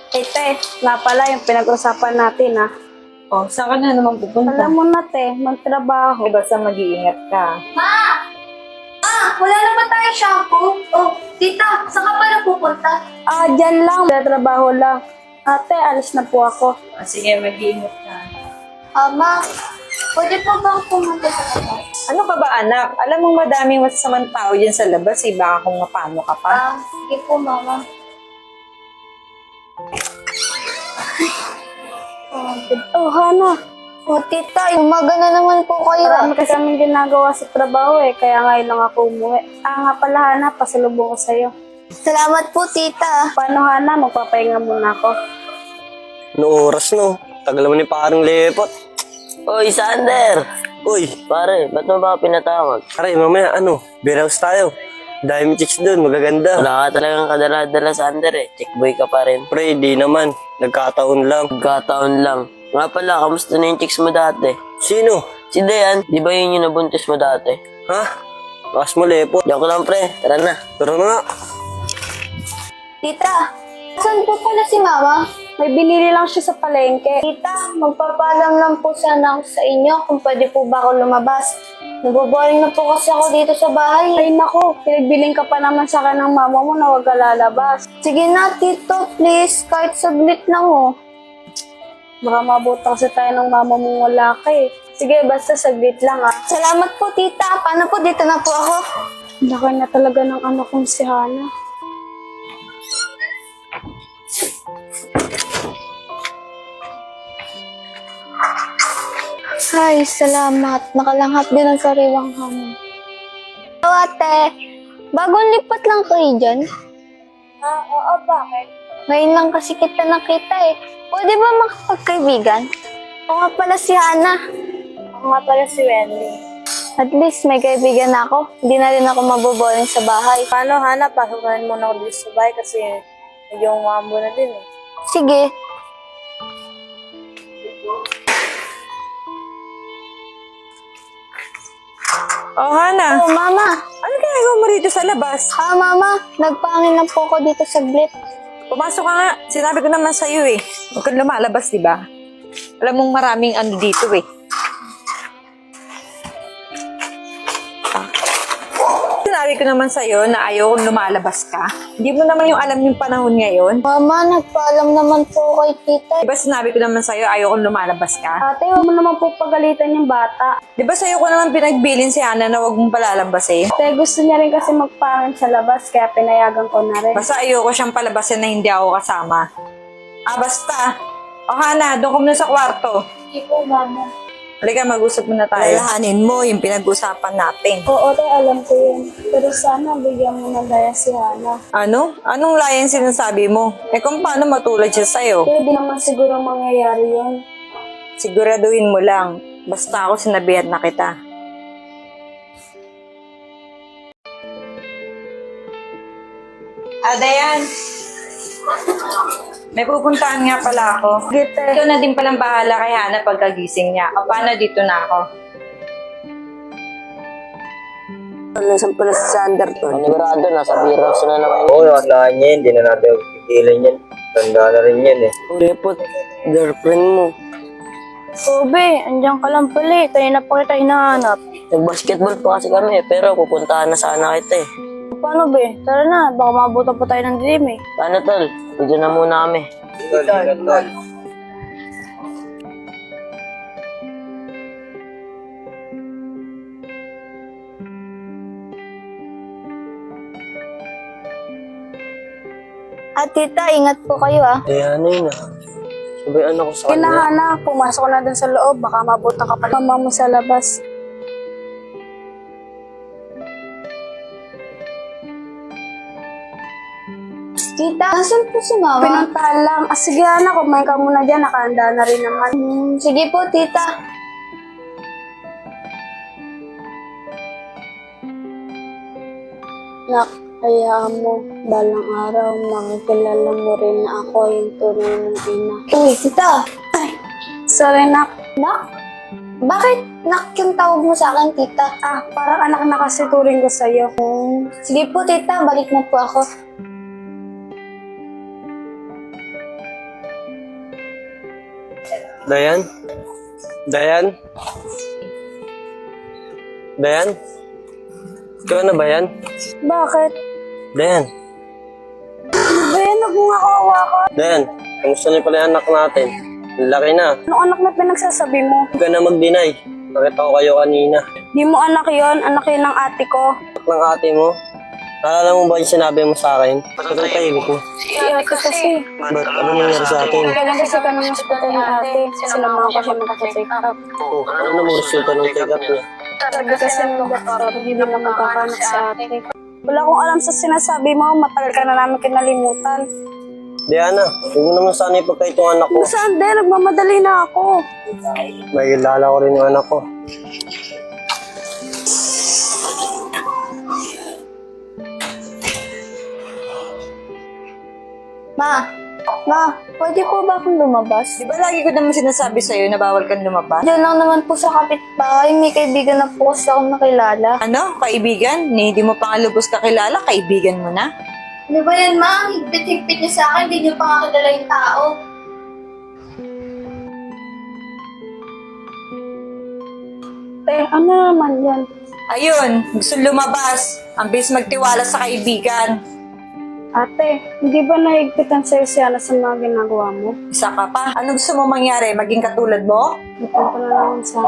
Te, nga pala yung pinag-usapan natin, ha? Oh, saan ka na naman pupunta? Alam mo na, te, magtrabaho. Eh, basta mag-iingat ka. Wala naman tayong shampoo. Oh, tita, saan ka pala pupunta? Dyan lang. Trabaho lang. Ate, alis na po ako. Sige, mag-iingat ka. Ma, pwede po bang pumunta sa labas? Ano ka ba, anak? Alam mong madaming masasamang tao dyan sa labas, eh. Baka kung mapano ka pa. Sige po, mama. Oh, Hana. Oh, tita, umaga na naman po kayo. Marami kasi aming ginagawa sa trabaho, eh. Kaya ngayon lang ako umuwi. Nga pala, Hana, pasalubong ko sa'yo. Salamat po, tita. Paano, Hana? Magpapahinga muna ako. No oras no. Tagal mo ni parang lepot. Oy, Sander! Uy, Pare, ba't mo ba ako pinatawag? aray mamaya beer house tayo. Dahil may chicks doon, magaganda. Wala ka talagang kadala-dala, Sander eh. Chickboy ka pa rin. Pre, di naman. Nagkataon lang. Magkataon lang. Nga pala, kamusta na yung chicks mo dati? Sino? Si Dayan, di ba yun yung nabuntis mo dati? Ha? Lakas mo lepot. Joke lang, pre. Tara na. Tara na nga. Tita, saan po pala si mama? May binili lang siya sa palengke. Tita, magpapaalam lang po sana ako sa inyo kung pwede po ba ako lumabas. Naboboring na po kasi ako dito sa bahay. Ay, naku. Pinagbiling ka pa naman sa akin ng mama mo na huwag ka lalabas. Sige na, tito, please. Kahit saglit lang, oh. Baka mabuta kasi tayo ng mama mong wala ka, eh. Sige, basta saglit lang, ah. Salamat po, tita. Paano po? Dito na po ako. Laki na talaga ng anak kong si Hana. Ay, salamat. Nakalanghap din ang sariwang hamon. Hello, ate. Bagong lipat lang kayo dyan? Oo, bakit? Ngayon lang kasi kita nakita eh. Pwede ba makapagkaibigan? O nga pala si Hana. Ako nga pala si Wendy. At least may kaibigan na ako. Hindi na rin ako maboboring sa bahay. Paano, Hana? Pasukain mo na ako dito sa bahay kasi medyo umambo na din, eh. Sige. Oh, Hana. Oh, mama. Ano ginagawa mo rito sa labas? Mama. Nagpangin lang po ako dito saglit. Pumasok ka nga. Sinabi ko naman sa'yo eh. Huwag kang lumalabas, di ba? Alam mong maraming ano dito eh. Sinabi ko naman sa'yo na ayaw kong lumalabas ka. Hindi mo naman yung alam yung panahon ngayon. Mama, nagpaalam naman po kay tita. Di ba sinabi ko naman sa'yo ayaw kong lumalabas ka? Ate, huwag mo naman po pagalitan yung bata. Di ba sa'yo ko naman pinagbilin si Hana na huwag mong palalabasin? Ate, gusto niya rin kasi magpangin sa labas, kaya pinayagan ko na rin. Basta ayoko siyang palabasin na hindi ako kasama. Basta. O Hana, doon ka muna sa kwarto. Sige po, mama. Halika, mag-usap muna tayo. Lalahanin mo yung pinag-usapan natin. Oo, te, alam ko yun. Pero sana bigyan mo ng daya si Hana. Ano? Anong layan sinasabi mo? Eh kung paano matulad siya sa'yo? Pero di naman siguro mangyayari yun. Siguraduhin mo lang. Basta ako sinabihan na kita. Dayan. May pupuntahan nga pala ako. Sige, te. Ikaw na din palang bahala kay Hana pagkagising niya. O paano dito na ako? Nasaan pala si Sander to? Panigurado, nasa beer house na naman. Oo, nakaslaan niya yun. Hindi na natin pipigilan yan. Tanda na rin yan eh. Lepot, girlfriend mo. Obe, andiyan ka lang pala eh. Tayo na pa kita hinahanap. Nag-basketball pa kasi kami pero pupuntahan na sana kita eh. Paano, be? Tara na, baka mabuta pa tayo ng dilim eh. Paano tol? Dito na muna kami. At tita, ingat po kayo ah. Kaya ano yun Sabayan ako sa kanya. Kinahana, pumasok na dun sa loob, baka mabuta ka pa mama mo sa labas. Tita, nasan po si mama? Pinuntahan lang. Sige, anak, kumain ka muna dyan. Nakahanda na rin naman. Sige po, tita. Nak, hayaan mo. Balang araw, makikilala mo rin na ako yung tunay ng ina. Uy, tita. Sorry, nak. Nak? Bakit nak yung tawag mo sa akin, tita? Ah, parang anak na kasi turing ko sa'yo. Sige po, tita. Balik na po ako. Dayan? Dayan? Dayan? Ikaw na ba yan? Bakit? Dayan? Bayan, huwag mo nga kawawa. Dayan, kamusta na pala yung anak natin? Ang laki na. Anong anak na pinagsasabi mo? Huwag ka na mag-deny. Nakita ko kayo kanina. Di mo anak yon, anak yun ng ate ko. Anak ng ate mo? Naalala mo ba yung sinabi mo sa akin? Ba't ang tahimik mo? Si ate kasi. Ba't ano nangyari sa atin? Kailan kasi kami ng hospital ng ate. Sinamahan ko siya magpa-check up. Oh, ano namang resulta ng take-up niya? Sabi kasi ng doktor, hindi na magkakanak sa ate. Wala akong alam sa sinasabi mo, matagal ka na namin kinalimutan. Diana, huwag mo naman sana ipagkait yung anak ko. Saan din? Nagmamadali na ako. May kilala ko rin yung anak ko. Ma, pwede po ba akong lumabas? Di ba lagi ko naman sinasabi sa'yo na bawal kang lumabas? Diyan lang naman po sa kapitbahay. May kaibigan na po kasi akong nakilala. Ano? Kaibigan? Hindi mo pa nga lubos kakilala, kaibigan mo na? Ano ba yan, ma? Ang higpit-higpit niyo sa akin. Hindi niyo pa nga kilala yung tao. Ano naman yan? Ayun, gusto lumabas. Ang bilis magtiwala sa kaibigan. Ate, hindi ba nahigpitan sa'yo si Ana sa mga ginagawa mo? Isa ka pa. Ano gusto mo mangyari? Maging katulad mo? Ito na naman sa